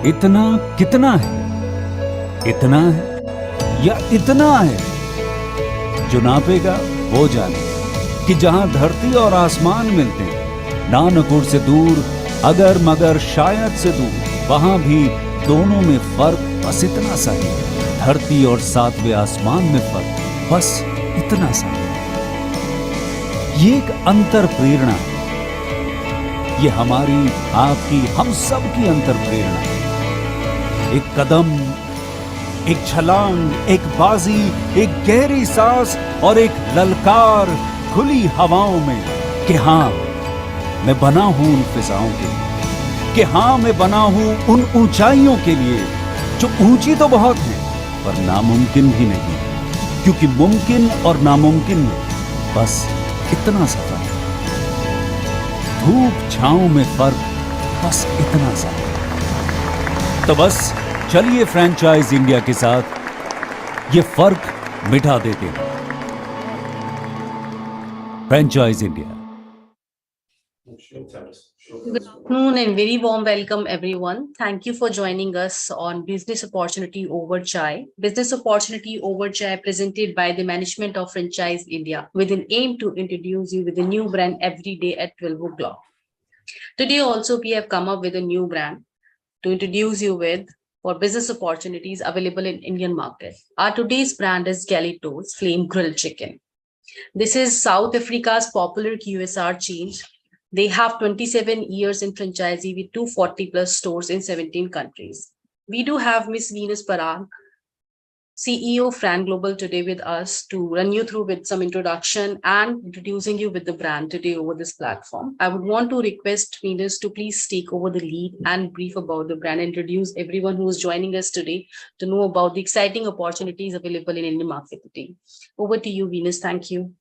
इतना कितना है? इतना है या इतना है? जो नापेगा वो जाने कि जहां धरती और आसमान मिलते हैं, नानपुर से दूर, अगर मगर शायद से दूर, वहां भी दोनों में फर्क बस इतना सा है। धरती और सातवें आसमान में फर्क बस इतना सा है। ये एक अंतर प्रेरणा है। ये हमारी, आपकी, हम सब की अंतर प्रेरणा है। एक कदम, एक छलांग, एक बाजी, एक गहरी सांस और एक ललकार खुली हवाओं में कि हाँ, मैं बना हूं उन फिजाओं के लिए, कि हाँ, मैं बना हूं उन ऊंचाइयों के लिए जो ऊंची तो बहुत है पर नामुमकिन भी नहीं, क्योंकि मुमकिन और नामुमकिन में बस इतना सा फर्क है। धूप छांव में फर्क बस इतना सा है। तो बस चलिए फ्रैंचाइज इंडिया के साथ ये फर्क मिटा देते हैं। Franchise India. Good afternoon and very warm welcome, everyone. Thank you for joining us on Business Opportunity Over Chai. Business Opportunity Over Chai presented by the management of Franchise India with an aim to introduce you with a new brand every day at 12 o'clock. Today also we have come up with a new brand to introduce you with for business opportunities available in Indian market. Our today's brand is Galito's Flame Grilled Chicken. This is South Africa's popular QSR chain. They have 27 years in franchisee with 240 plus stores in 17 countries. We do have Miss Venus Parag, CEO Fran Global today with us to run you through with some introduction and introducing you with the brand today over this platform. I would want to request Venus to please take over the lead and brief about the brand, introduce everyone who is joining us today to know about the exciting opportunities available in Indian market today. Over to you, Venus. Thank you.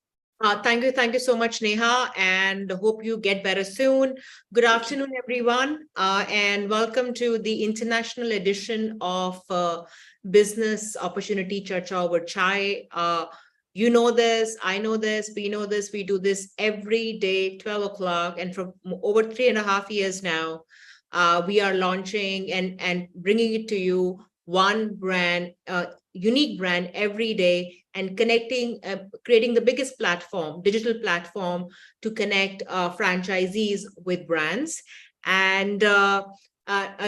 Thank you so much, Neha, and hope you get better soon. Good afternoon, everyone, and welcome to the international edition of Business Opportunity Charcha Over Chai. You know this, I know this, we know this, we do this every day, 12 o'clock, and for over 3.5 years now, we are launching and bringing it to you one brand, unique brand every day, and connecting, creating the biggest platform, digital platform to connect franchisees with brands. And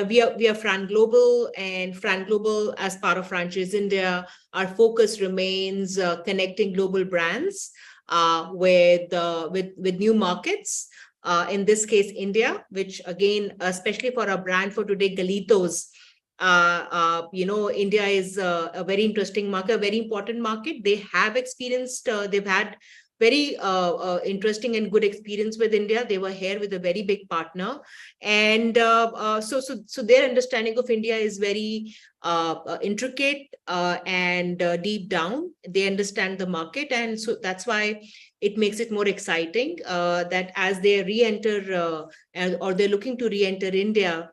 we are Fran Global, and Fran Global, as part of Franchise India, our focus remains connecting global brands with new markets. In this case, India, which again, especially for our brand for today, Galitos. India is a very interesting market, a very important market. They have experienced, they've had very interesting and good experience with India. They were here with a very big partner. And so their understanding of India is very intricate and deep down. They understand the market. And so that's why it makes it more exciting that as they re-enter or they're looking to re-enter India,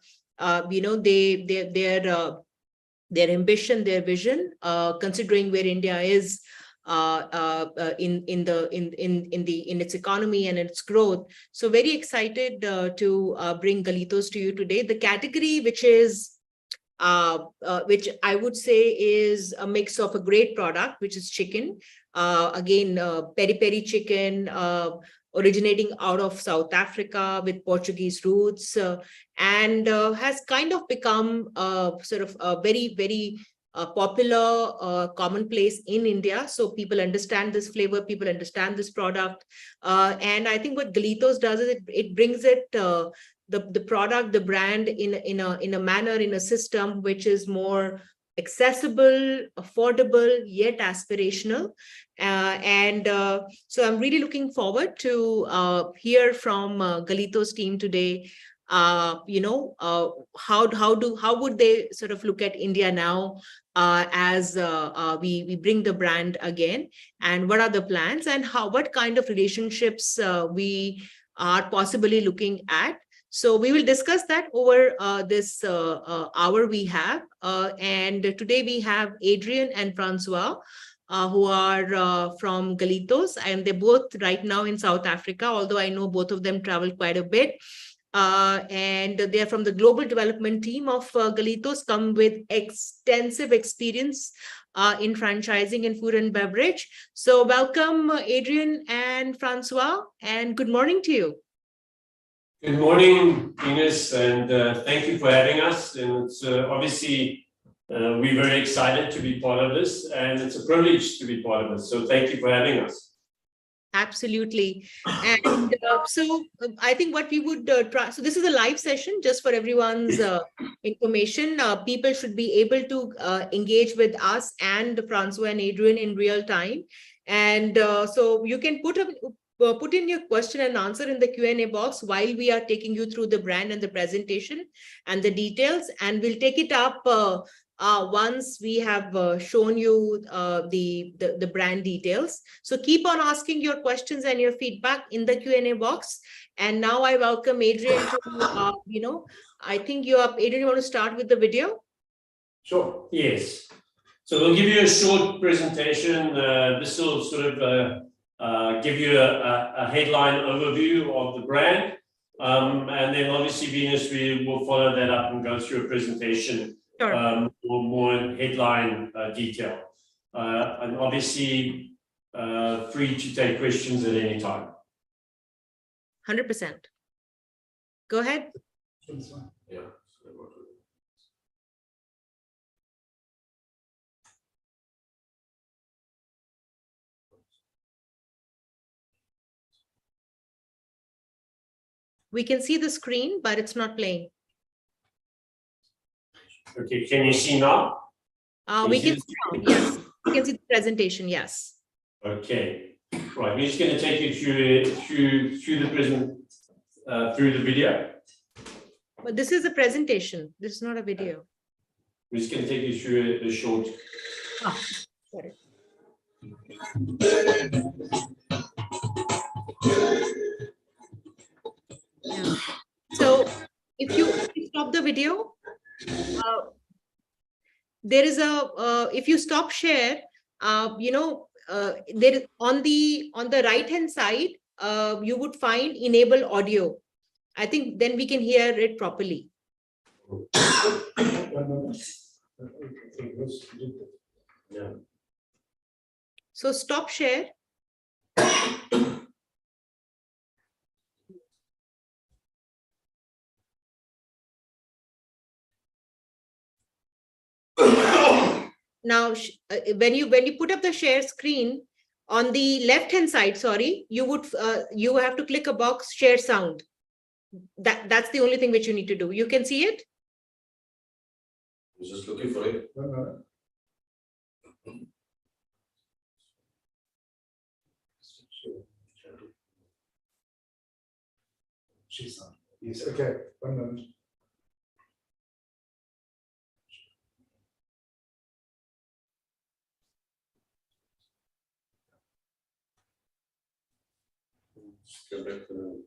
their ambition, their vision, considering where India is in its economy and its growth. So very excited to bring Galitos to you today. The category, which I would say is a mix of a great product, which is chicken. Again, peri-peri chicken, originating out of South Africa with Portuguese roots, and has kind of become sort of a very, very popular, commonplace in India. So people understand this flavor, people understand this product. And I think what Galitos does is it brings it, the product, the brand in a manner, in a system which is more accessible, affordable, yet aspirational. So I'm really looking forward to hear from Galito's team today. How would they sort of look at India now as we bring the brand again, and what are the plans, and what kind of relationships we are possibly looking at. So we will discuss that over this hour we have. And today we have Adrian and Francois, who are from Galitos, and they're both right now in South Africa, although I know both of them travel quite a bit. and they're from the global development team of Galitos, come with extensive experience in franchising and food and beverage. So welcome, Adrian and Francois, and good morning to you. Good morning, Ines, and thank you for having us. And it's obviously, we're very excited to be part of this, and it's a privilege to be part of this. So thank you for having us. Absolutely. And so I think what we would try, so this is a live session just for everyone's information. People should be able to engage with us and Francois and Adrian in real time. And so you can put in your question and answer in the Q&A box while we are taking you through the brand and the presentation and the details. And we'll take it up once we have shown you the brand details. So keep on asking your questions and your feedback in the Q&A box. And now I welcome Adrian to, I think Adrian, you want to start with the video? Sure, yes. So we'll give you a short presentation. This will sort of give you a headline overview of the brand. And then obviously, Venus, we will follow that up and go through a presentation. Sure. More headline detail. And obviously, free to take questions at any time. 100%. Go ahead. Yeah. We can see the screen, but it's not playing. Okay, can you see now? We can see now, yes. We can see the presentation, yes. Okay, right. We're just going to take you through the video. But this is a presentation. This is not a video. We're just going to take you through a short. Sorry. Yeah. So if you stop the video, there is if you stop share, there is on the right hand side, you would find enable audio. I think then we can hear it properly. So stop share. Now, when you put up the share screen on the left hand side, sorry, you have to click a box share sound. That's the only thing which you need to do. You can see it. I was just looking for it. Yes, okay, 1 moment. Go back to the...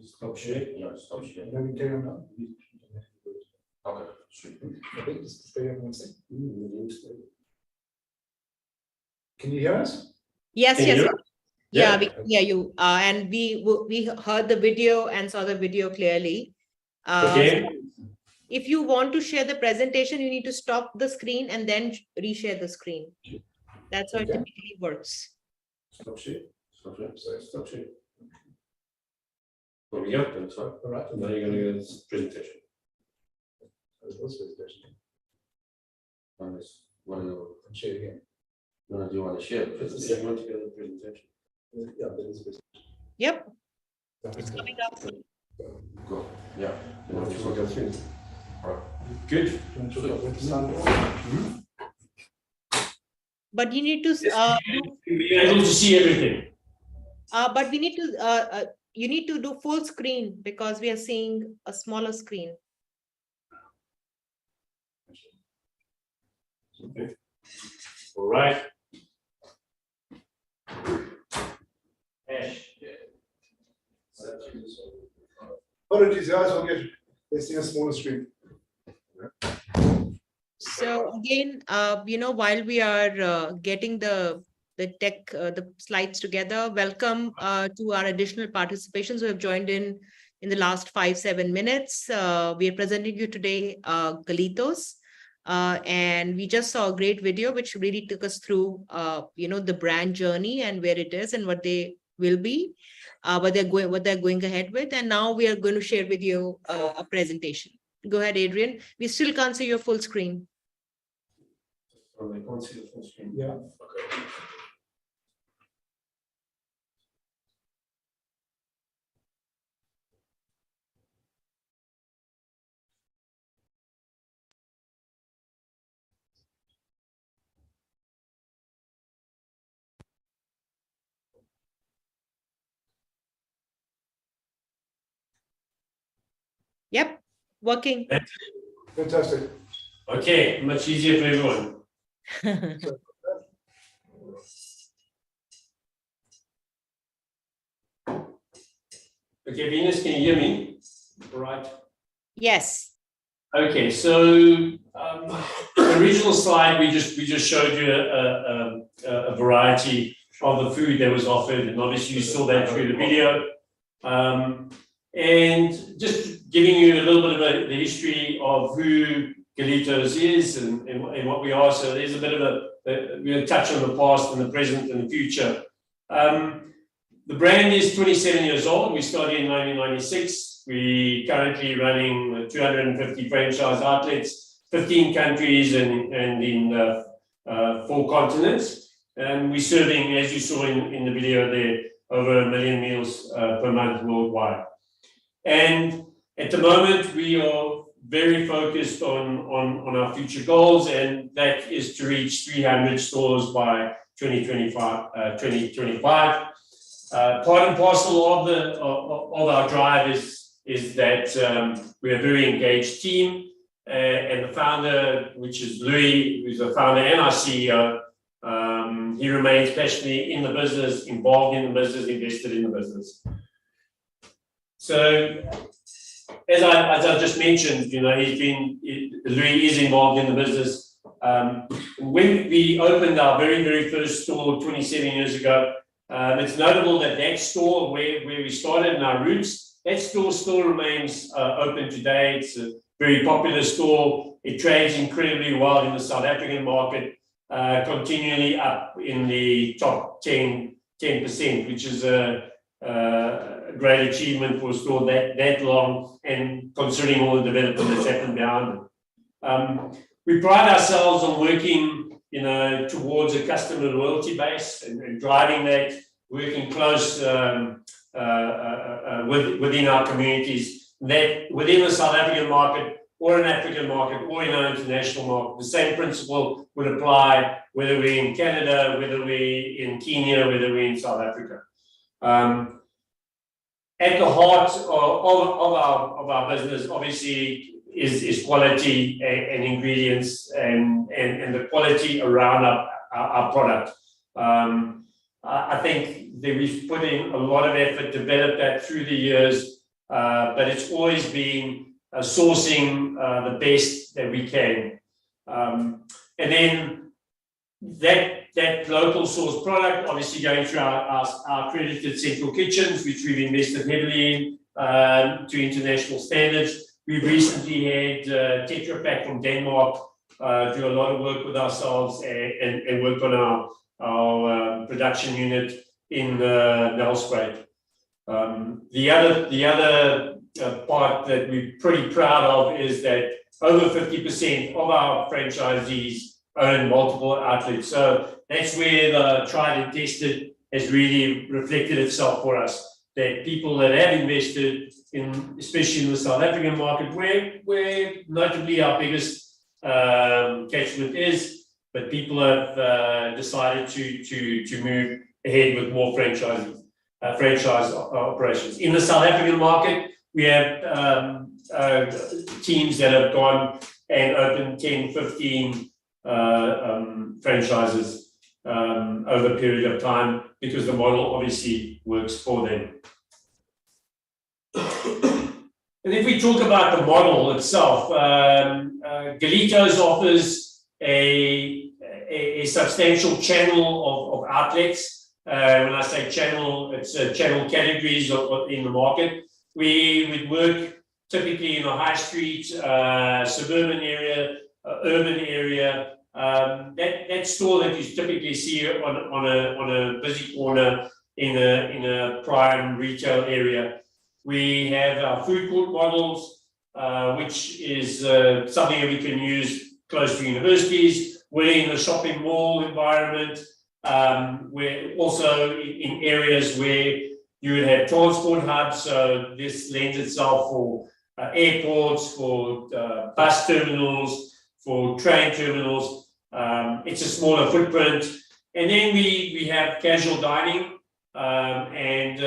Stop share. Yeah, stop share. Now we carry on now. Okay, sweet. Okay, just stay on one second. Can you hear us? Yes, Can yes. you? Yeah, Yeah. we can hear you. And we heard the video and saw the video clearly. Okay. If you want to share the presentation, you need to stop the screen and then reshare the screen. That's how it Okay. typically works. Stop share. Stop share. Stop share. There we go. That's fine. All right. Now you're going to go to this presentation. Share again. Do you want to share? Presentation. You want to go to the presentation? Yeah, that is good. Yep, it's coming up. Cool. Yeah. You want to go through? All right. Good. You want to talk about where to start? But you need to, Be able to see everything. but we need to, you need to do full screen because we are seeing a smaller screen. Okay. All right. Ash. Apologies, guys, we'll get this in a smaller screen. So again, while we are getting the tech, the slides together, welcome to our additional participants who have joined in the last 5-7 minutes. We are presenting you today Galitos. And we just saw a great video which really took us through the brand journey and where it is and what they will be, what they're going ahead with. And now we are going to share with you a presentation. Go ahead, Adrian. We still can't see your full screen. Oh, they can't see the full screen. Yeah. Okay. Yep, working. Fantastic. Okay, much easier for everyone. Okay, Venus, can you hear me? All right. Yes. Okay, so the original slide we just showed you a variety of the food that was offered, and obviously you saw that through the video. And just giving you a little bit of the history of who Galitos is and what we are. So there's a bit of we're going to touch on the past and the present and the future. The brand is 27 years old. We started in 1996. We currently running 250 franchise outlets, 15 countries and in 4 continents. And we're serving, as you saw in the video there, over 1 million meals per month worldwide. And at the moment, we are very focused on our future goals, and that is to reach 300 stores by 2025. Part and parcel of our drive is that we're a very engaged team, and the founder, which is Louis, who's the founder and our CEO, he remains passionately in the business, involved in the business, invested in the business. So, as I just mentioned, Louis is involved in the business. When we opened our very first store 27 years ago, it's notable that store where we started in our roots, that store still remains open today. It's a very popular store. It trades incredibly well in the South African market, continually up in the top 10%, which is a great achievement for a store that long, and considering all the development that's happened behind it. We pride ourselves on working, towards a customer loyalty base and driving that, working close within our communities, that within the South African market or an African market or in our international market, the same principle would apply whether we're in Canada, whether we're in Kenya, whether we're in South Africa. At the heart of our business, obviously, is quality and ingredients and the quality around our product. I think that we've put in a lot of effort, developed that through the years, but it's always been sourcing the best that we can. And then that local source product, obviously going through our accredited central kitchens, which we've invested heavily in to international standards. We've recently had Tetra Pak from Denmark do a lot of work with ourselves and work on our production unit in Nelspruit. The other part that we're pretty proud of is that over 50% of our franchisees own multiple outlets. So that's where the tried and tested has really reflected itself for us. That people that have invested in, especially in the South African market, where notably our biggest catchment is, but people have decided to move ahead with more franchise operations. In the South African market, we have teams that have gone and opened 10, 15 franchises over a period of time because the model obviously works for them. And if we talk about the model itself, Galito's offers a substantial channel of outlets. When I say channel, it's channel categories in the market. We would work typically in a high street, suburban area, urban area. That store that you typically see on a busy corner in a prime retail area. We have our food court models, which is something that we can use close to universities. We're in a shopping mall environment. We're also in areas where you would have transport hubs. So this lends itself for airports, for bus terminals, for train terminals. It's a smaller footprint. And then we have casual dining. And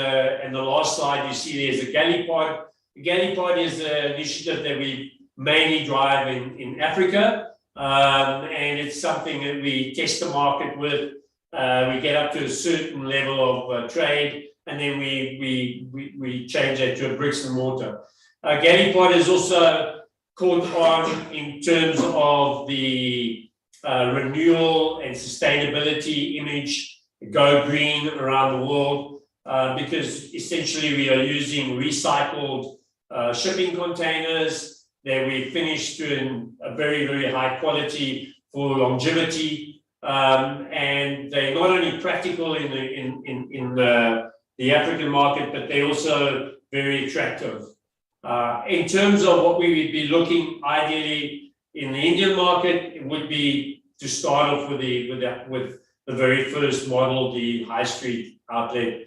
the last slide you see there's a Galipod. The Galipod is an initiative that we mainly drive in Africa. And it's something that we test the market with. We get up to a certain level of trade, and then we change that to a bricks and mortar. Galipod is also caught on in terms of the renewal and sustainability image, go green around the world, because essentially we are using recycled shipping containers that we finish to a very, very high quality for longevity. And they're not only practical in the African market, but they're also very attractive. In terms of what we would be looking ideally in the Indian market, it would be to start off with the very first model, the high street outlet.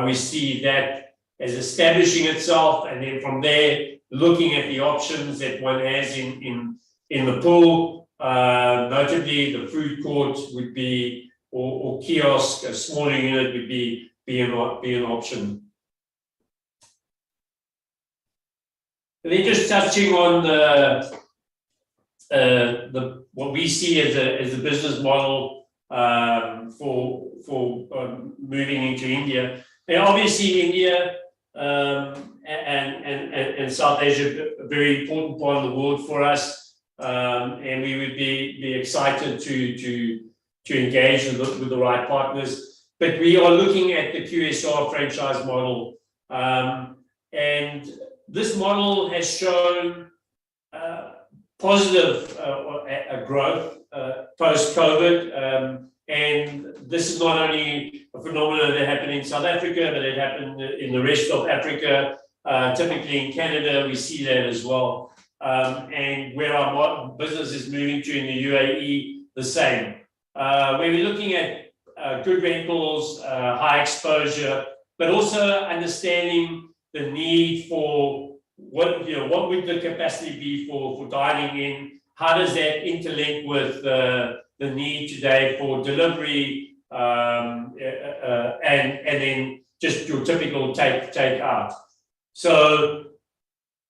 We see that as establishing itself, and then from there, looking at the options that one has in the pool. Notably, the food court would be, or kiosk, a smaller unit would be an option. And then just touching on what we see as a business model for moving into India. And obviously, India and South Asia, a very important part of the world for us. And we would be excited to engage with the right partners. But we are looking at the QSR franchise model. And this model has shown positive growth post-COVID. And this is not only a phenomenon that happened in South Africa, but it happened in the rest of Africa. Typically in Canada, we see that as well. And where our business is moving to in the UAE, the same. Where we're looking at good rentals, high exposure, but also understanding the need for what would the capacity be for dining in? How does that interlink with the need today for delivery, and then just your typical take out? So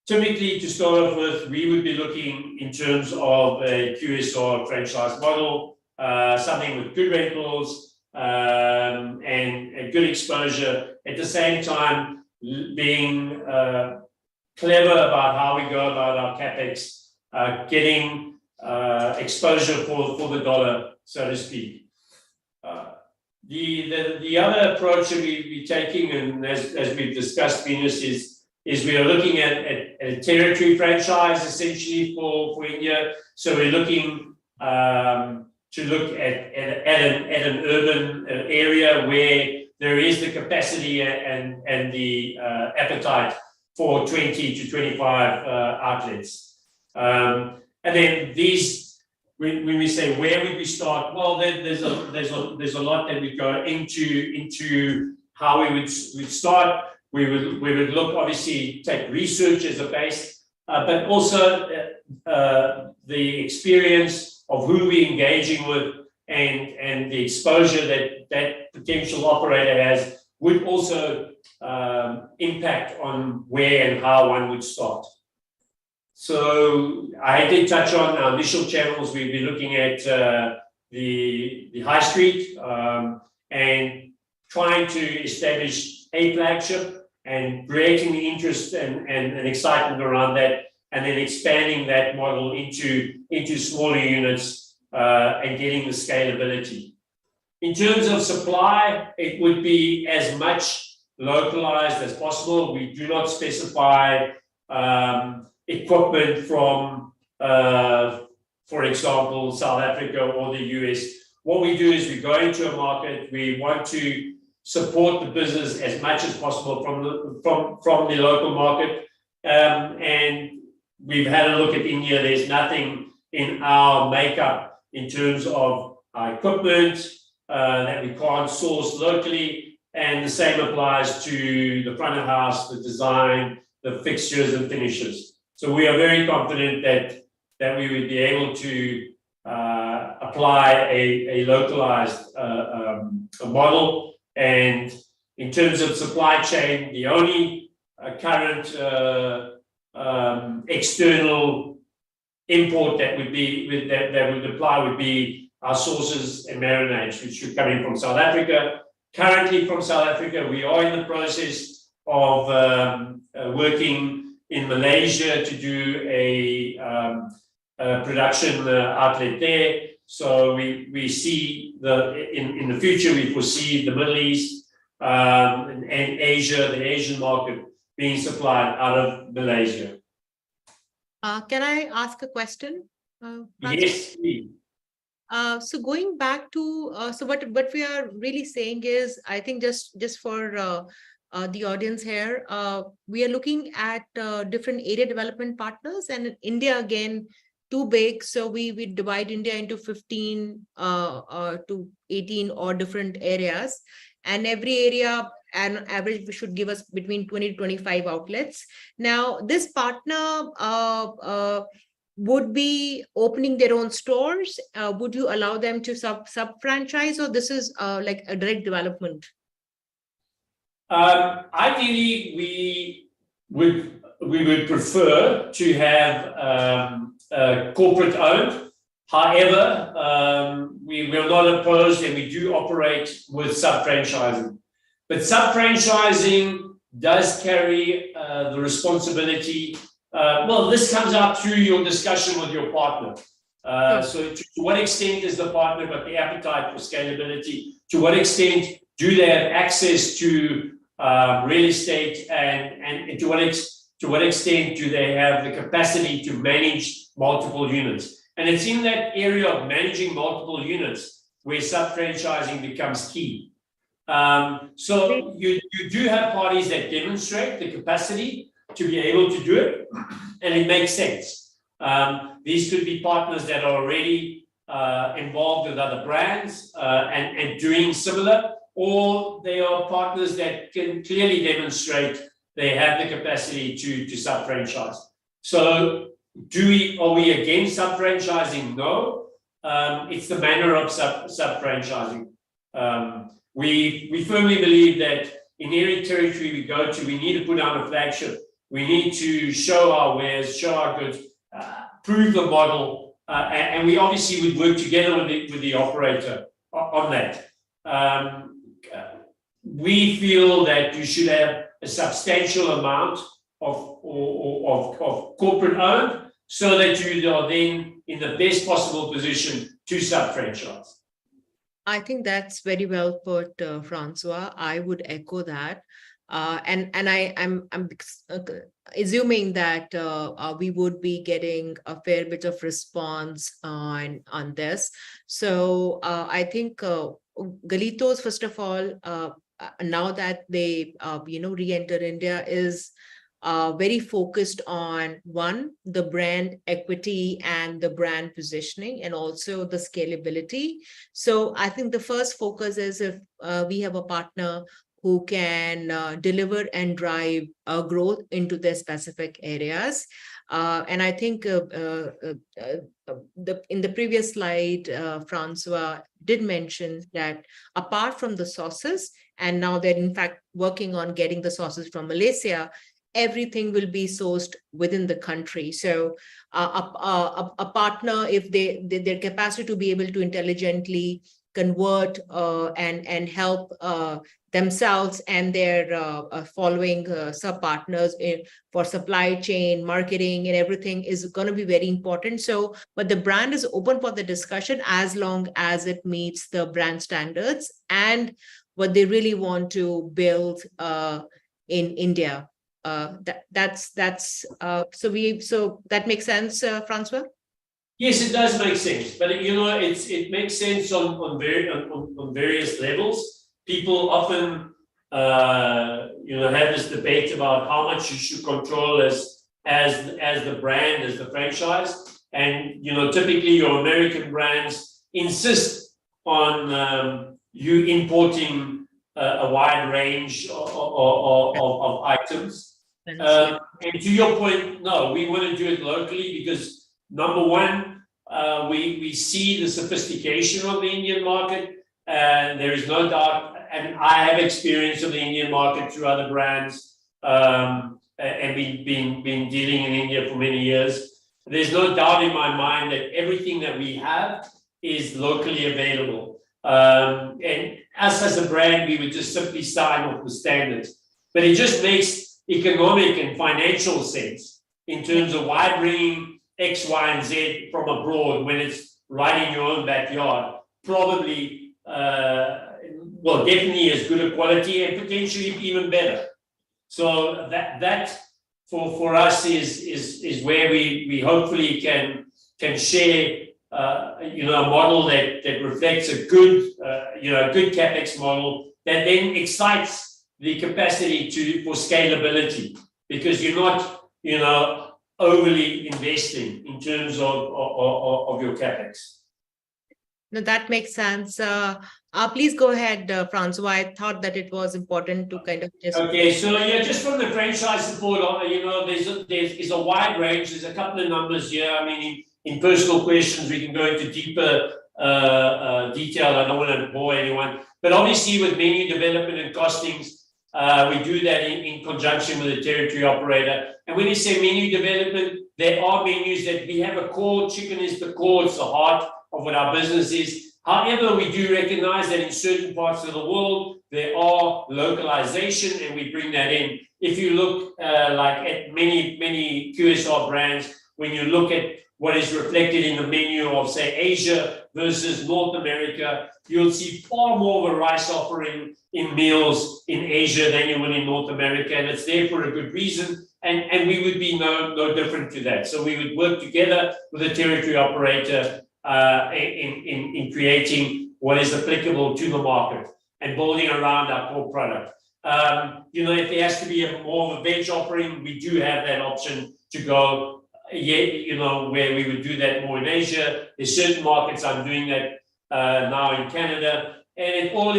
typically, to start off with, we would be looking in terms of a QSR franchise model, something with good rentals, and a good exposure. At the same time, being clever about how we go about our capex, getting exposure for the dollar, so to speak. The other approach that we're taking, and as we've discussed, Venus, is we are looking at a territory franchise essentially for India. So we're looking to look at an urban area where there is the capacity and the appetite for 20 to 25 outlets. And then these, when we say where would we start, well, there's a lot that we go into how we would start. We would look, obviously, take research as a base, but also the experience of who we're engaging with and the exposure that potential operator has would also impact on where and how one would start. So I did touch on our initial channels. We'll be looking at the high street and trying to establish a flagship and creating the interest and excitement around that, and then expanding that model into smaller units and getting the scalability. In terms of supply, it would be as much localized as possible. We do not specify equipment from, for example, South Africa or the US. What we do is we go into a market, we want to support the business as much as possible from the local market. And we've had a look at India. There's nothing in our makeup in terms of our equipment that we can't source locally. And the same applies to the front of house, the design, the fixtures and finishes. So we are very confident that we would be able to apply a localized model. And in terms of supply chain, the only current external import that would apply would be our sauces and marinades, which are coming from South Africa. Currently from South Africa, we are in the process of working in Malaysia to do a production outlet there. So we see in the future, we foresee the Middle East and Asia, the Asian market being supplied out of Malaysia. Can I ask a question? Yes, please. So going back to, so what we are really saying is, I think just for the audience here, we are looking at different area development partners, and in India, again, too big. So we divide India into 15 to 18 or different areas. And every area, on average, we should give us between 20 to 25 outlets. Now, this partner would be opening their own stores. Would you allow them to sub-franchise, or this is like a direct development? Ideally, we would prefer to have corporate owned. However, we are not opposed, and we do operate with sub-franchising. But sub-franchising does carry the responsibility. Well, this comes out through your discussion with your partner. So to what extent is the partner got the appetite for scalability? To what extent do they have access to real estate, and to what extent do they have the capacity to manage multiple units? And it's in that area of managing multiple units where sub-franchising becomes key. So you do have parties that demonstrate the capacity to be able to do it, and it makes sense. These could be partners that are already involved with other brands and doing similar, or they are partners that can clearly demonstrate they have the capacity to sub-franchise. So are we against sub-franchising? No. It's the manner of sub-franchising. We firmly believe that in every territory we go to, we need to put down a flagship. We need to show our wares, show our goods, prove the model, and we obviously would work together with the operator on that. we feel that you should have a substantial amount of corporate owned, so that you are then in the best possible position to sub-franchise. I think that's very well put, Francois. I would echo that. And I'm assuming that we would be getting a fair bit of response on this. So I think Galitos, first of all, now that they re-enter India, is very focused on one, the brand equity and the brand positioning, and also the scalability. So I think the first focus is if we have a partner who can deliver and drive growth into their specific areas. And I think in the previous slide, Francois did mention that apart from the sauces, and now they're in fact working on getting the sauces from Malaysia, everything will be sourced within the country. So a partner, if their capacity to be able to intelligently convert and help themselves and their following sub-partners for supply chain, marketing, and everything is going to be very important. So, but the brand is open for the discussion as long as it meets the brand standards and what they really want to build in India. So that makes sense, Francois? Yes, it does make sense, but it makes sense on various levels. People often have this debate about how much you should control as the brand, as the franchise, and typically your American brands insist on you importing a wide range of items. And to your point, no, we want to do it locally because number one, we see the sophistication of the Indian market, and there is no doubt, and I have experience of the Indian market through other brands, and been dealing in India for many years. There's no doubt in my mind that everything that we have is locally available. And us as a brand, we would just simply sign off the standards. But it just makes economic and financial sense in terms of why bringing X, Y, and Z from abroad when it's right in your own backyard. Probably, definitely as good a quality and potentially even better. So that for us is where we hopefully can share a model that reflects a good good CapEx model that then excites the capacity for scalability, because you're not overly investing in terms of your CapEx. No, that makes sense. Please go ahead, Francois. I thought that it was important to kind of just... Okay, so just from the franchise support, there's a wide range. There's a couple of numbers here. I mean, in personal questions, we can go into deeper detail. I don't want to bore anyone. But obviously with menu development and costings, we do that in conjunction with the territory operator. And when you say menu development, there are menus that we have a core. Chicken is the core, it's the heart of what our business is. However, we do recognize that in certain parts of the world, there are localization, and we bring that in. If you look like at many QSR brands, when you look at what is reflected in the menu of, say, Asia versus North America, you'll see far more of a rice offering in meals in Asia than you will in North America, and it's there for a good reason. And we would be no different to that. So we would work together with the territory operator in creating what is applicable to the market and building around our core product. If there has to be more of a veg offering, we do have that option to go, where we would do that more in Asia. There's certain markets I'm doing that now in Canada, and it all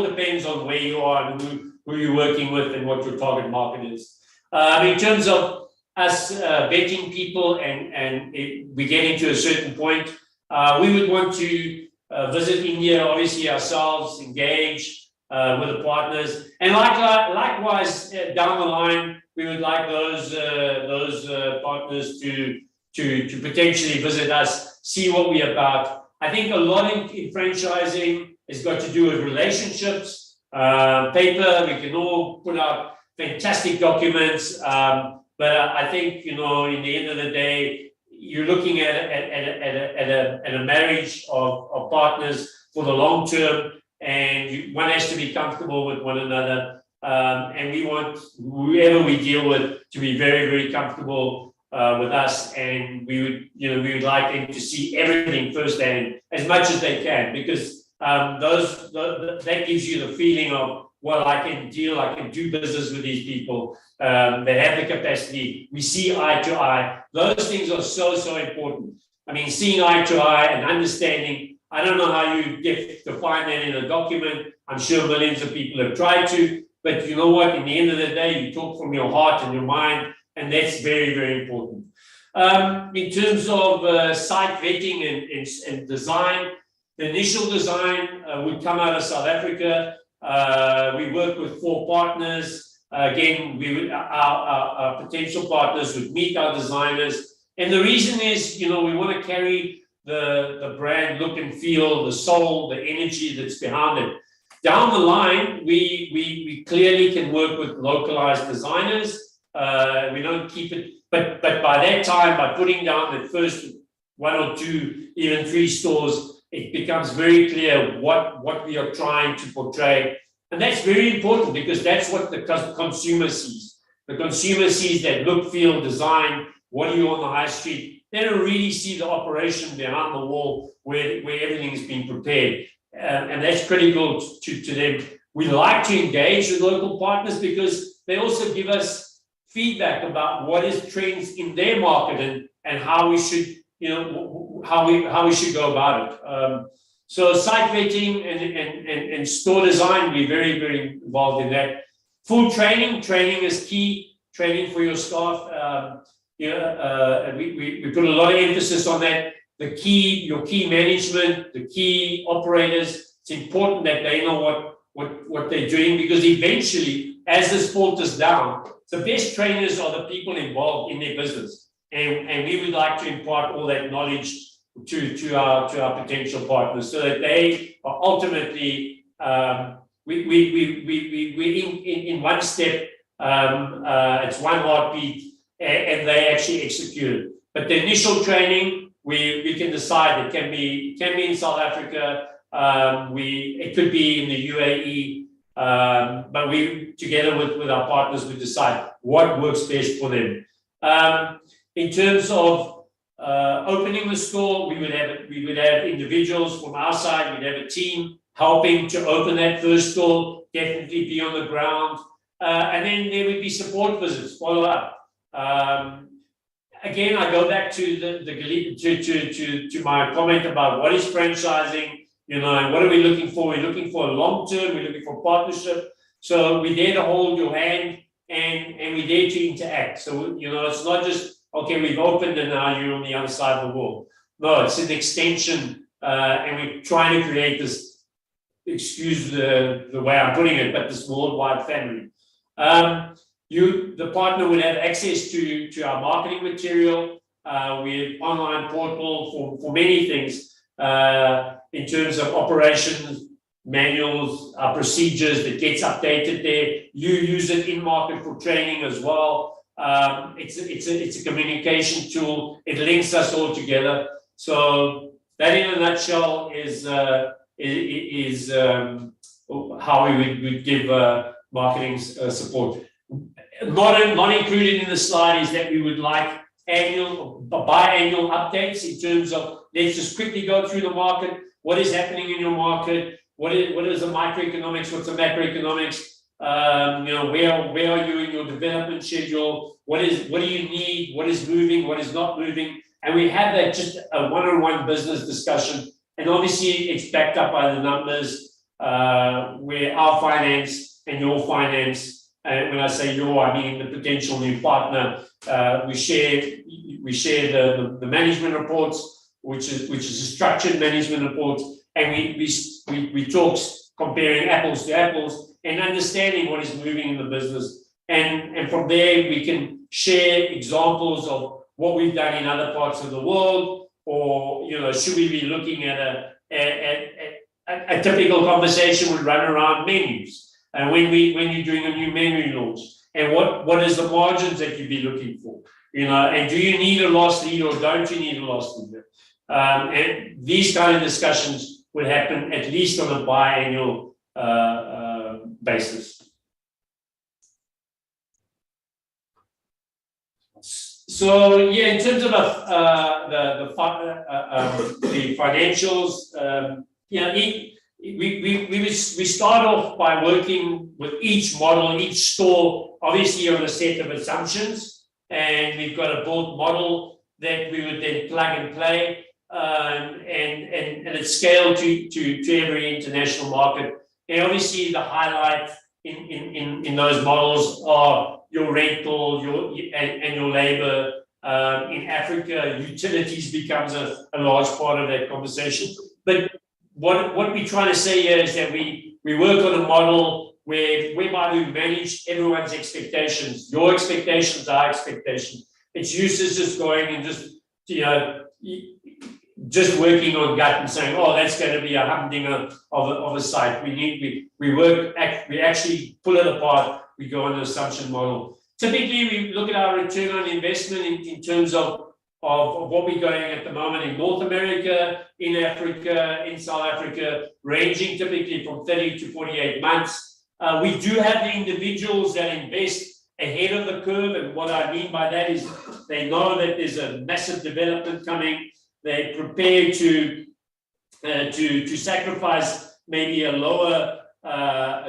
depends on where you are and who you're working with and what your target market is. In terms of us vetting people and we get into a certain point, we would want to visit India, obviously ourselves, engage with the partners, and likewise down the line, we would like those partners to potentially visit us, see what we're about. I think a lot in franchising, has got to do with relationships, paper. We can all put out fantastic documents, but I think, you know, in the end of the day, you're looking at a marriage of partners for the long term, and one has to be comfortable with one another. And we want whoever we deal with to be very, very comfortable with us, and we would like them to see everything firsthand as much as they can, because that gives you the feeling of, well, I can do business with these people. They have the capacity. We see eye to eye. Those things are so important. I mean, seeing eye to eye and understanding. I don't know how you define that in a document. I'm sure millions of people have tried to, but you know what? In the end of the day, you talk from your heart and your mind, and that's very, very important. In terms of site vetting and design, the initial design would come out of South Africa. We work with 4 partners. Again, our potential partners would meet our designers. And the reason is, you know, we want to carry the brand look and feel, the soul, the energy that's behind it. Down the line, we clearly can work with localized designers. We don't keep it, but by that time, by putting down the first 1 or 2, even 3 stores, it becomes very clear what we are trying to portray. And that's very important, because that's what the consumer sees. The consumer sees that look, feel, design. What are you on the high street? They don't really see the operation behind the wall where everything is being prepared. And that's critical to them. We like to engage with local partners because they also give us feedback about what is trends in their market and how we should, you know, how we should go about it. So site vetting and store design, we're very, very involved in that. Full training is key. Training for your staff. We put a lot of emphasis on that. Your key management, the key operators. It's important that they know what they're doing, because eventually, as this filters down, the best trainers are the people involved in their business, and we would like to impart all that knowledge to our potential partners, so that they are ultimately we in one step. It's one heartbeat, and they actually execute it. But the initial training, we can decide it can be in South Africa. It could be in the UAE, but we together with our partners we decide what works best for them. In terms of opening the store, we would have individuals from our side. We'd have a team helping to open that first store. Definitely be on the ground, and then there would be support visits, follow up. Again, I go back to to my comment about what is franchising, you know, and what are we looking for? We're looking for a long term. We're looking for partnership. So we're there to hold your hand, and we're there to interact. So, you know, it's not just, okay, we've opened and now you're on the other side of the world. No, it's an extension, and we're trying to create this, excuse the way I'm putting it, but this worldwide family. The partner would have access to our marketing material. We have online portal for many things in terms of operations, manuals, procedures that gets updated there. You use it in market for training as well. It's a communication tool. It links us all together. So that, in a nutshell, is how we would give marketing support. Not included in the slide is that we would like biannual updates in terms of, let's just quickly go through the market. What is happening in your market? What is the microeconomics? What's the macroeconomics? You know, where are you in your development schedule? What do you need? What is moving? What is not moving? And we have that just a one-on-one business discussion. And obviously, it's backed up by the numbers, where our finance and your finance. And when I say your, I mean the potential new partner. We share the management reports, which is a structured management report, and we talk comparing apples to apples and understanding what is moving in the business. And from there we can share examples of what we've done in other parts of the world, or, you know, should we be looking at a typical conversation would run around menus. And when you're doing a new menu launch, and what is the margins that you'd be looking for? And do you need a loss leader or don't you need a loss leader? And these kind of discussions would happen at least on a biannual basis. So yeah, in terms of the financials, we start off by working with each model, each store, obviously on a set of assumptions, and we've got a built model that we would then plug and play, and it's scaled to every international market. And obviously, the highlight in those models are your rental, and your labor. In Africa, utilities becomes a large part of that conversation. But what we're trying to say here is that we work on a model whereby we manage everyone's expectations, your expectations, our expectations. It's useless just going and just working on gut and saying, oh, that's going to be a humdinger of a site. We actually pull it apart. We go on an assumption model. Typically, we look at our return on investment in terms of what we're going at the moment in North America, in Africa, in South Africa, ranging typically from 30 to 48 months. We do have the individuals that invest ahead of the curve, and what I mean by that is they know that there's a massive development coming. They're prepared to sacrifice maybe a lower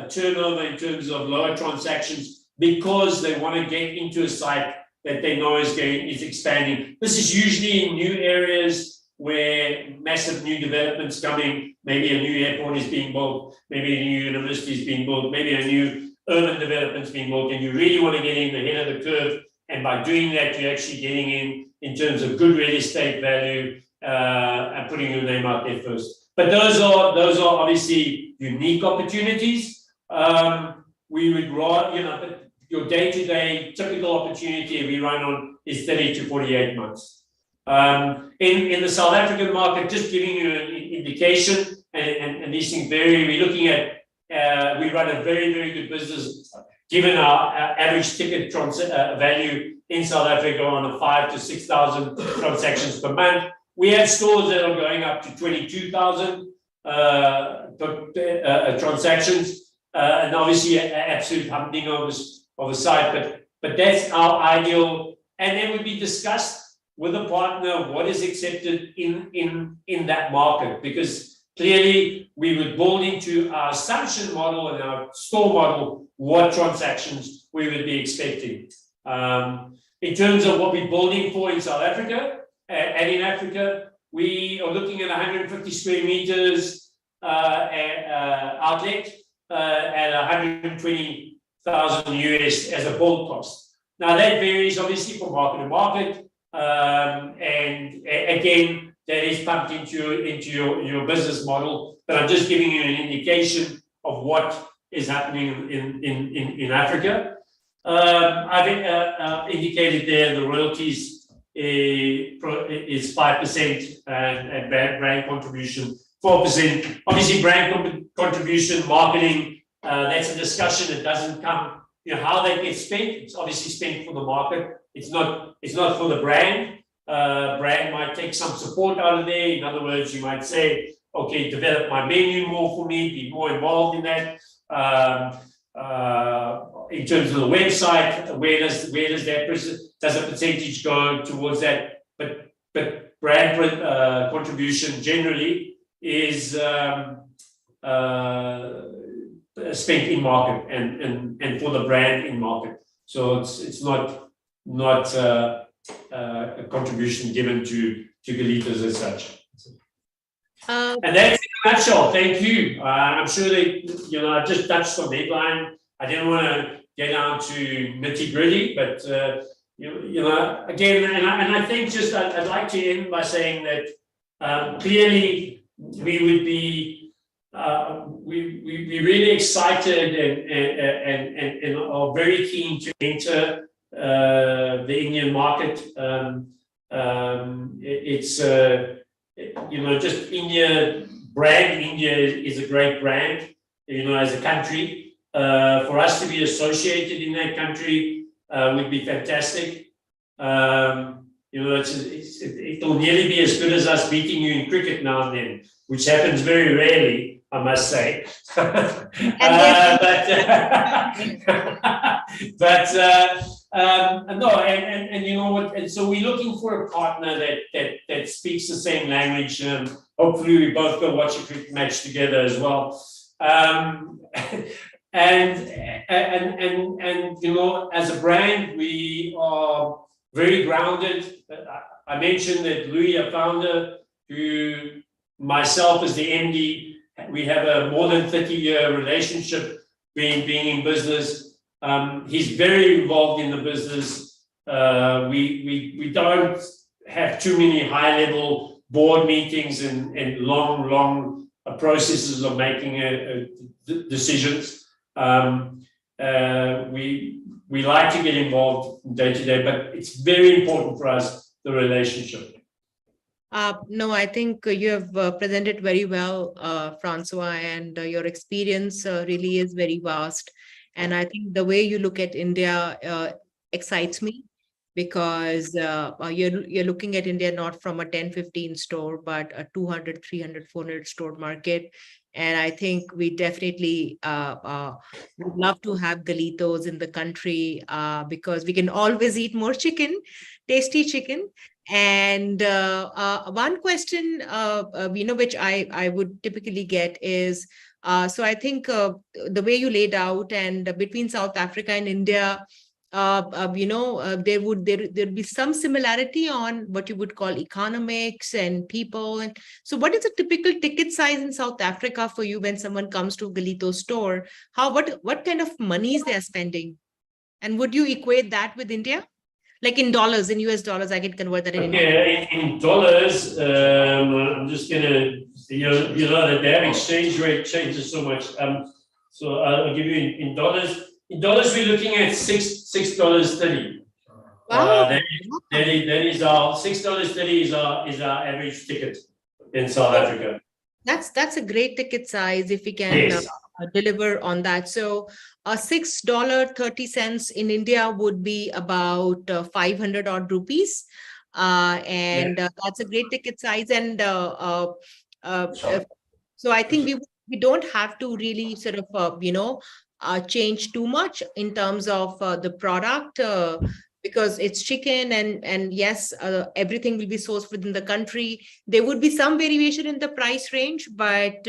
turnover in terms of lower transactions because they want to get into a site that they know is expanding. This is usually in new areas where massive new developments coming. Maybe a new airport is being built, maybe a new university is being built, maybe a new urban development is being built, and you really want to get in ahead of the curve. And by doing that, you're actually getting in terms of good real estate value and putting your name out there first. But those are obviously unique opportunities. We would rather, your day-to-day typical opportunity we run on is 30 to 48 months. In the South African market, just giving you an indication, and these things vary, we're looking at, we run a very, very good business, given our average ticket value in South Africa on a 5,000 to 6,000 transactions per month. We have stores that are going up to 22,000 transactions, and obviously an absolute humdinger of a site, but that's our ideal. And then would be discussed with a partner what is accepted in that market, because clearly we would build into our assumption model and our store model what transactions we would be expecting. In terms of what we're building for in South Africa and in Africa, we are looking at 150 square meters outlet at 120,000 US as a build cost. Now that varies obviously from market to market, and again that is pumped into your business model. But I'm just giving you an indication of what is happening in Africa. I've indicated there the royalties is 5% and brand contribution 4%. Obviously, brand contribution, marketing, that's a discussion that doesn't come. How that gets spent, it's obviously spent for the market. It's not for the brand. Brand might take some support out of there. In other words, you might say, okay, develop my menu more for me, be more involved in that. In terms of the website, where does a percentage go towards that? But brand contribution generally is spent in market and for the brand in market. So it's not a contribution given to Galitos as such. And that's in a nutshell. Thank you. I'm sure that I just touched on the headline. I didn't want to get down to nitty gritty, but again, and I think just I'd like to end by saying that clearly we would be we really excited and are very keen to enter the Indian market. It's just India brand. India is a great brand, as a country. For us to be associated in that country would be fantastic. It'll nearly be as good as us beating you in cricket now and then, which happens very rarely, I must say. But no, and you know what? And so we're looking for a partner that speaks the same language. Hopefully, we both go watch a cricket match together as well. And as a brand, we are very grounded. I mentioned that Louis, a founder, who myself as the MD, we have a more than 30-year relationship being in business. He's very involved in the business. We don't have too many high-level board meetings and long processes of making decisions. We like to get involved day to day, but it's very important for us, the relationship. No, I think you have presented very well, Francois, and your experience really is very vast. And I think the way you look at India excites me, because you're looking at India not from a 10-15 store, but a 200, 300, 400 store market. And I think we definitely would love to have Galitos in the country, because we can always eat more chicken, tasty chicken. And one question, which I would typically get is, so I think the way you laid out, and between South Africa and India, there'd be some similarity on what you would call economics and people. And so what is a typical ticket size in South Africa for you when someone comes to Galito store? What kind of monies they are spending? And would you equate that with India? Like in dollars, in US dollars, I can convert that in India. Okay, in dollars, I'm just gonna, that their exchange rate changes so much. So I'll give you in dollars. In dollars, we're looking at $6.30. Wow. That is our $6.30 is our average ticket in South Africa. That's a great ticket size if we can Yes. deliver on that. So $6.30 in India would be about 500 odd rupees. That's a great ticket size. And so I think we don't have to really sort of, change too much in terms of the product, because it's chicken, and yes, everything will be sourced within the country. There would be some variation in the price range, but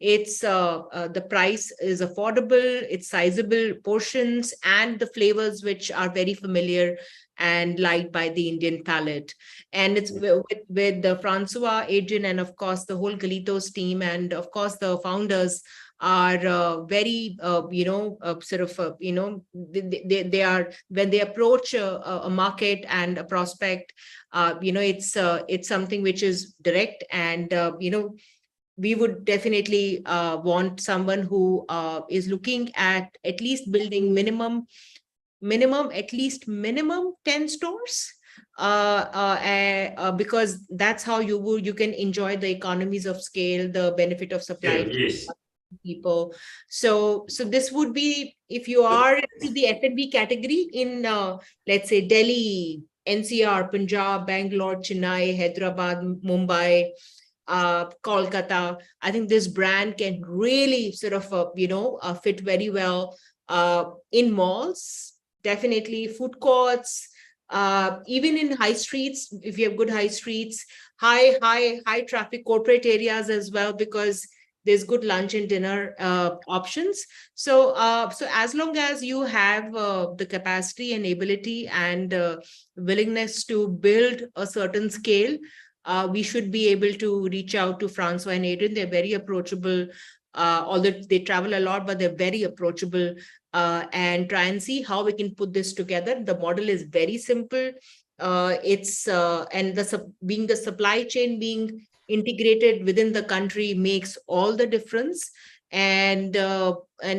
it's the price is affordable, it's sizable portions, and the flavors which are very familiar and liked by the Indian palate. And it's with the Francois, Adrian, and of course the whole Galitos team, and of course the founders are very, they are, when they approach a market and a prospect, it's something which is direct, and, we would definitely want someone who is looking at least building minimum 10 stores, because that's how you can enjoy the economies of scale, the benefit of supply. Yes. People. So this would be, if you are in the F&B category in, let's say, Delhi, NCR, Punjab, Bangalore, Chennai, Hyderabad, Mumbai, Kolkata, I think this brand can really sort of, fit very well in malls, definitely food courts, even in high streets, if you have good high streets, high traffic corporate areas as well, because there's good lunch and dinner options. So as long as you have the capacity and ability and willingness to build a certain scale, we should be able to reach out to Francois and Adrian. They're very approachable, although they travel a lot, but they're very approachable, and try and see how we can put this together. The model is very simple. And being the supply chain being integrated within the country makes all the difference. And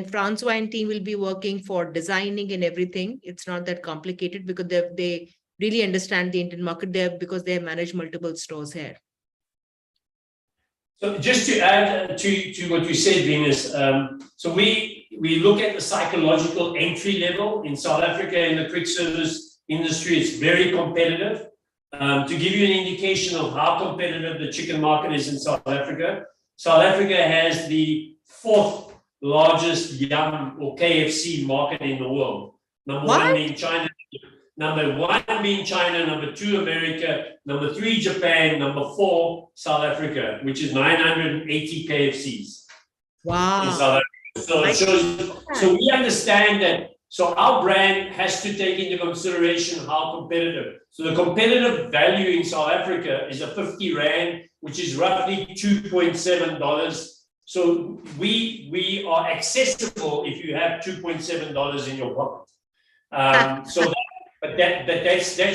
Francois and team will be working for designing and everything. It's not that complicated, because they really understand the Indian market there, because they have managed multiple stores here. So just to add to what you said, Venus, so we look at the psychological entry level in South Africa in the quick service industry. It's very competitive. To give you an indication of how competitive the chicken market is in South Africa has the 4th largest Yum or KFC market in the world. Number one being China, number 2 America, number 3 Japan, number 4 South Africa, which is 980 KFCs. Wow. In South Africa. So it shows, so we understand that. So our brand has to take into consideration how competitive. So the competitive value in South Africa is a 50 Rand, which is roughly $2.7. So we are accessible if you have $2.7 in your pocket. That's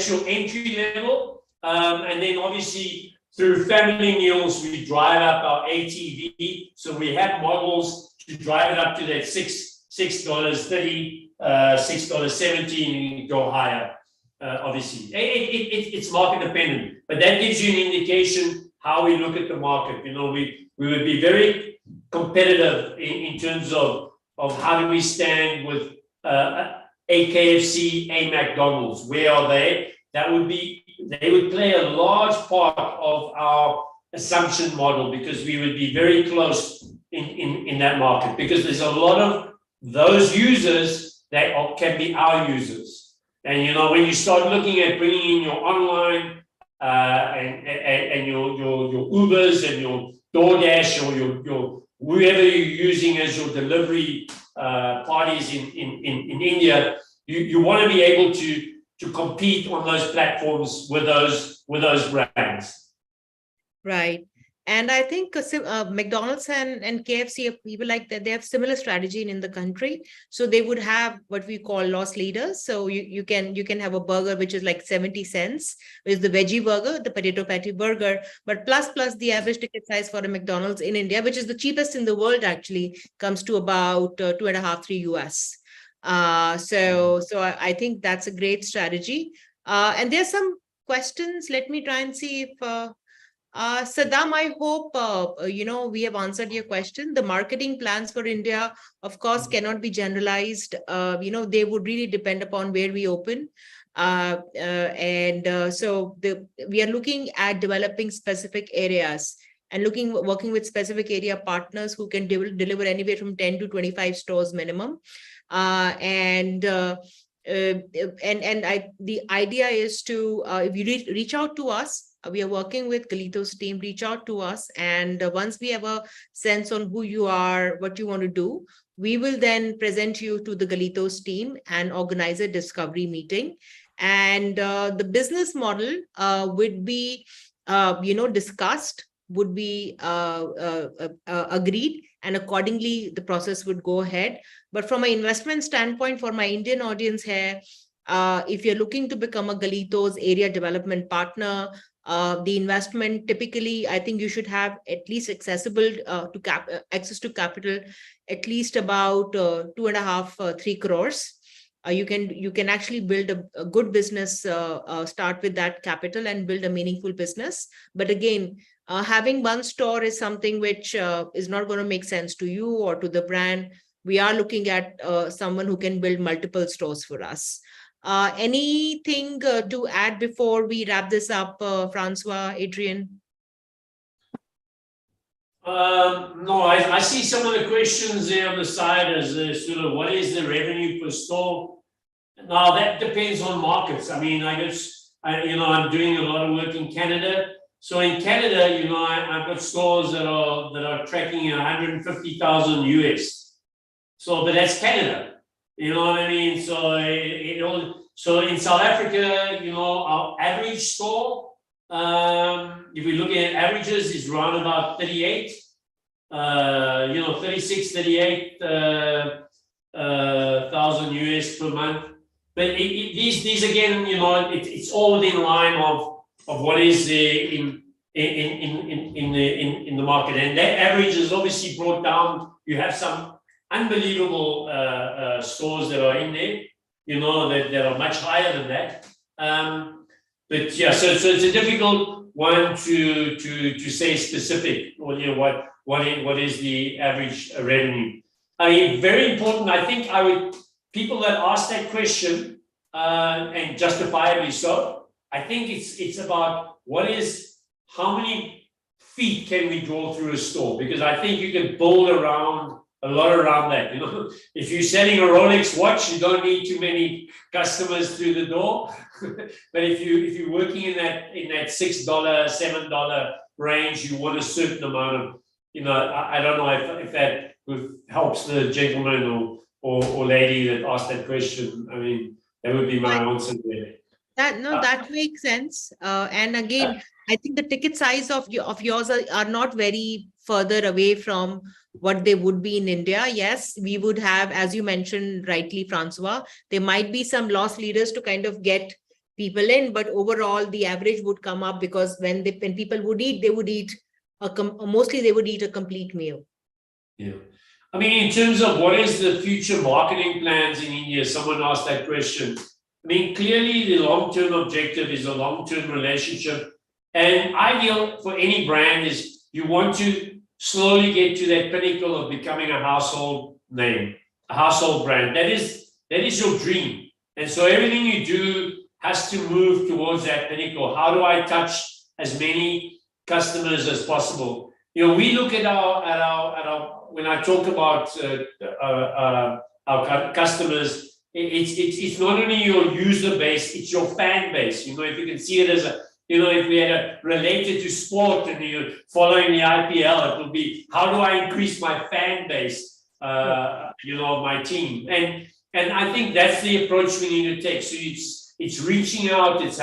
your entry level. And then obviously through family meals, we drive up our ATV. So we have models to drive it up to that $6.30. $6.17 and go higher, obviously. It's market dependent, but that gives you an indication how we look at the market. You know, we would be very competitive in terms of how do we stand with a KFC, a McDonald's. Where are they? They would play a large part of our assumption model because we would be very close in that market because there's a lot of those users that can be our users. And you know, when you start looking at bringing in your online and your Ubers and your DoorDash or your whoever you're using as your delivery parties in India, you want to be able to compete on those platforms with those brands. Right. And I think McDonald's and KFC, people like that, they have similar strategy in the country. So they would have what we call loss leaders. So you can have a burger which is like 70 cents, which is the veggie burger, the potato patty burger, but plus the average ticket size for a McDonald's in India, which is the cheapest in the world, actually comes to about $2.5-3 US. So I think that's a great strategy. And there's some questions. Let me try and see if Saddam, I hope, we have answered your question. The marketing plans for India, of course, cannot be generalized. They would really depend upon where we open. So we are looking at developing specific areas and working with specific area partners who can deliver anywhere from 10 to 25 stores minimum. The idea is to, if you reach out to us, we are working with Galito's team, reach out to us. And once we have a sense on who you are, what you want to do, we will then present you to the Galito's team and organize a discovery meeting. And the business model would be, discussed, would be agreed, and accordingly, the process would go ahead. But from an investment standpoint, for my Indian audience here, if you're looking to become a Galito's area development partner, the investment typically, I think you should have at least access to capital, at least about 2.5-3 crores. You can actually build a good business, start with that capital and build a meaningful business. But again, having one store is something which is not going to make sense to you or to the brand. We are looking at someone who can build multiple stores for us. Anything to add before we wrap this up, Francois, Adrian? No, I see some of the questions there on the side as sort of what is the revenue per store? Now that depends on markets. I mean, I'm doing a lot of work in Canada. So in Canada, I've got stores that are tracking 150,000 US. So, but that's Canada. You know what I mean? So in South Africa, our average store, if we look at averages, is around about 38, 38,000 US per month. But these again, it's all in line of what is in the market, and that average is obviously brought down. You have some unbelievable stores that are in there, that are much higher than that. But yeah, so it's a difficult one to say specific, or what is the average revenue. I mean, very important. I think people that ask that question, and justifiably so. I think it's about how many feet can we draw through a store, because I think you can build a lot around that. If you're selling a Rolex watch, you don't need too many customers through the door. But if you're working in that $6, $7 range, you want a certain amount of, I don't know if that helps the gentleman or lady that asked that question. I mean, that would be my answer there. That makes sense. And again, I think the ticket size of yours are not very further away from what they would be in India. Yes, we would have, as you mentioned rightly, Francois, there might be some loss leaders to kind of get people in, but overall the average would come up, because when people would eat, they would eat mostly they would eat a complete meal. Yeah. I mean, in terms of what is the future marketing plans in India, someone asked that question. I mean, clearly the long-term objective is a long-term relationship, and ideal for any brand is you want to slowly get to that pinnacle of becoming a household name, a household brand. That is your dream. And so everything you do has to move towards that pinnacle. How do I touch as many customers as possible? We look at our when I talk about our customers, it's not only your user base, it's your fan base. If you can see it as if we had related to sport and you're following the IPL, it will be, how do I increase my fan base, my team? And I think that's the approach we need to take. So it's reaching out, it's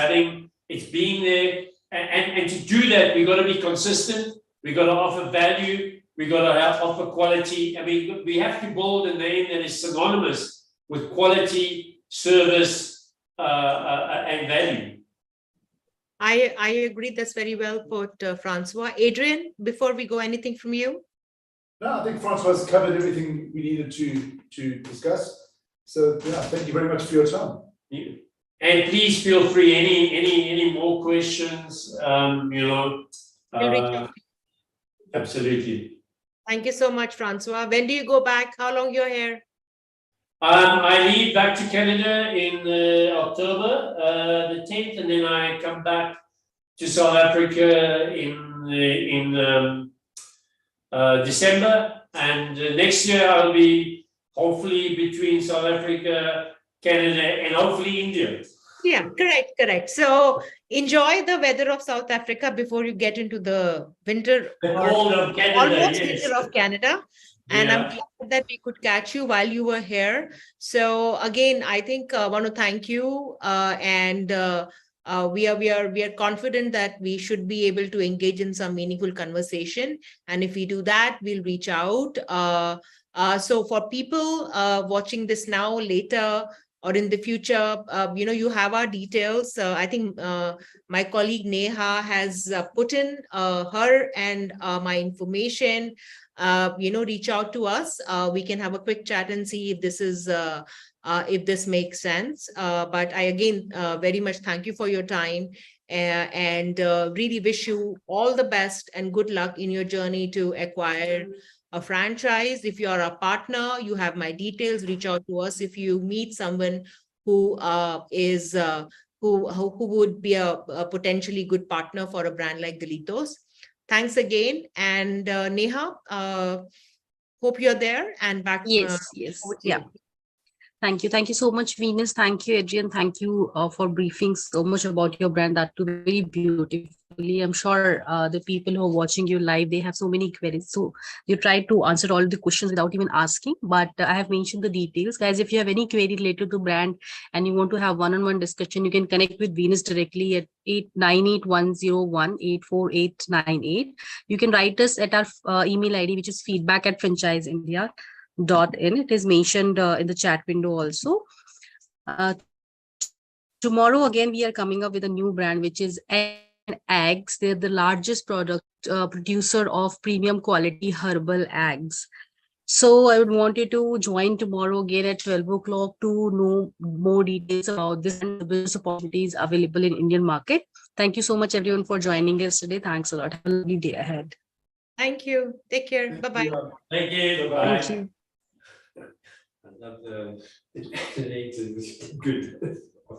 being there. And to do that, we've got to be consistent. We've got to offer value. We've got to offer quality. I mean, we have to build a name that is synonymous with quality, service, and value. I agree. That's very well put, Francois. Adrian, before we go, anything from you? No, I think Francois has covered everything we needed to discuss. So yeah, thank you very much for your time. Yeah. And please feel free, any more questions, absolutely. Thank you so much, Francois. When do you go back? How long you're here? I leave back to Canada in October the 10th, and then I come back to South Africa in December. And next year I'll be hopefully between South Africa, Canada, and hopefully India. Yeah, correct. So enjoy the weather of South Africa before you get into the winter. The cold of Canada, almost yes. winter of Canada. And Yeah. I'm glad that we could catch you while you were here. So again, I think I want to thank you. We are confident that we should be able to engage in some meaningful conversation. And if we do that, we'll reach out. So for people watching this now, later, or in the future, you have our details. I think my colleague Neha has put in her and my information. Reach out to us. We can have a quick chat and see if this makes sense. But I again very much thank you for your time, and really wish you all the best and good luck in your journey to acquire a franchise. If you are a partner, you have my details. Reach out to us if you meet someone who would be a potentially good partner for a brand like Galitos. Thanks again, and Neha, hope you're there and back. Yes. Yeah. Thank you so much, Venus. Thank you, Adrian. Thank you for briefing so much about your brand, that too very beautifully. I'm sure the people who are watching you live, they have so many queries. So you try to answer all the questions without even asking, but I have mentioned the details. Guys, if you have any query related to brand and you want to have one-on-one discussion, you can connect with Venus directly at 898-101-84898. You can write us at our email ID, which is feedback@franchiseindia.in. It is mentioned in the chat window also. Tomorrow again we are coming up with a new brand, which is Eggs. They're the largest producer of premium quality herbal eggs. So I would want you to join tomorrow again at 12 o'clock to know more details about this and the business opportunities available in Indian market. Thank you so much everyone for joining us today. Thanks a lot. Have a lovely day ahead. Thank you. Take care. Bye-bye. Thank you. Thank Bye. you. I love the good.